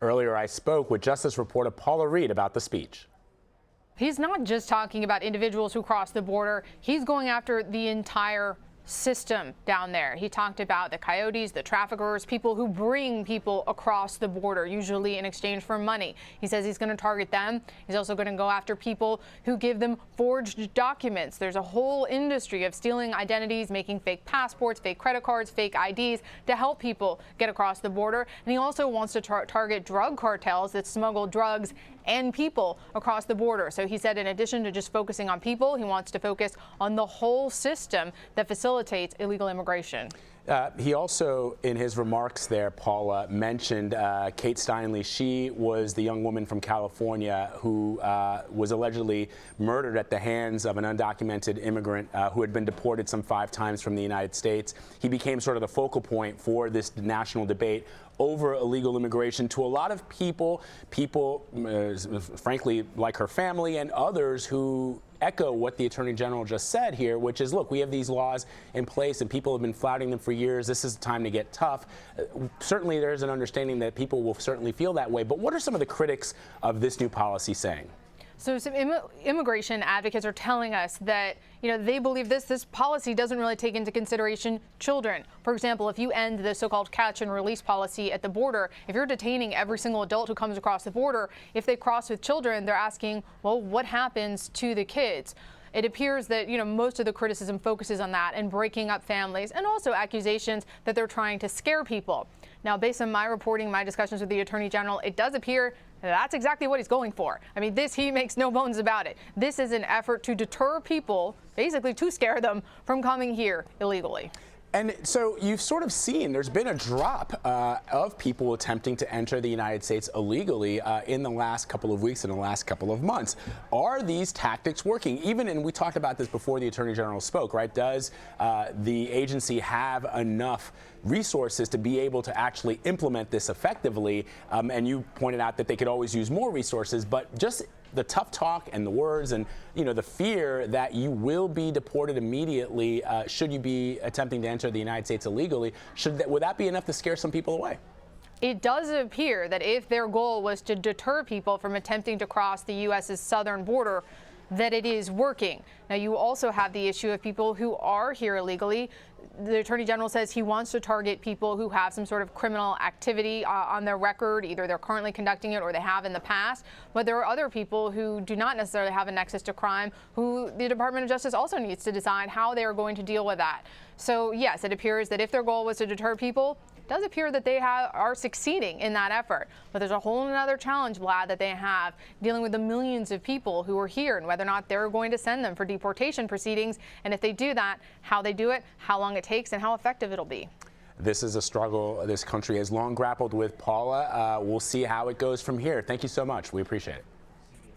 Earlier, I spoke with Justice reporter Paula Reid about the speech. He's not just talking about individuals who cross the border. He's going after the entire system down there. He talked about the coyotes, the traffickers, people who bring people across the border, usually in exchange for money. He says he's going to target them. He's also going to go after people who give them forged documents. There's a whole industry of stealing identities, making fake passports, fake credit cards, fake IDs to help people get across the border. And he also wants to target drug cartels that smuggle drugs and people across the border. So he said in addition to just focusing on people, he wants to focus on the whole system that facilitates illegal immigration. He also, in his remarks there, Paula, mentioned Kate Steinle. She was the young woman from California who was allegedly murdered at the hands of an undocumented immigrant who had been deported some 5 times from the United States. He became sort of the focal point for this national debate over illegal immigration to a lot of people, frankly, like her family and others who echo what the Attorney General just said here, which is, look, we have these laws in place and people have been flouting them for years. This is the time to get tough. Certainly there's an understanding that people will certainly feel that way. But what are some of the critics of this new policy saying? So some immigration advocates are telling us that, they believe this policy doesn't really take into consideration children. For example, if you end the so-called catch and release policy at the border, if you're detaining every single adult who comes across the border, if they cross with children, they're asking, well, what happens to the kids? It appears that, most of the criticism focuses on that and breaking up families, and also accusations that they're trying to scare people. Now, based on my reporting, my discussions with the Attorney General, it does appear that's exactly what he's going for. I mean, he makes no bones about it. This is an effort to deter people, basically to scare them from coming here illegally. And so you've sort of seen there's been a drop of people attempting to enter the United States illegally in the last couple of weeks, in the last couple of months. Are these tactics working? And we talked about this before the Attorney General spoke, right? Does the agency have enough resources to be able to actually implement this effectively? And you pointed out that they could always use more resources, but just the tough talk and the words and, the fear that you will be deported immediately should you be attempting to enter the United States illegally, would that be enough to scare some people away? It does appear that if their goal was to deter people from attempting to cross the U.S.'s southern border, that it is working. Now, you also have the issue of people who are here illegally. The Attorney General says he wants to target people who have some sort of criminal activity on their record. Either they're currently conducting it or they have in the past. But there are other people who do not necessarily have a nexus to crime, who the Department of Justice also needs to decide how they are going to deal with that. So, yes, it appears that if their goal was to deter people, it does appear that they are succeeding in that effort. But there's a whole other challenge, Vlad, that they have dealing with the millions of people who are here and whether or not they're going to send them for deportation proceedings. And if they do that, how they do it, how long it takes, and how effective it'll be. This is a struggle this country has long grappled with, Paula. We'll see how it goes from here. Thank you so much. We appreciate it.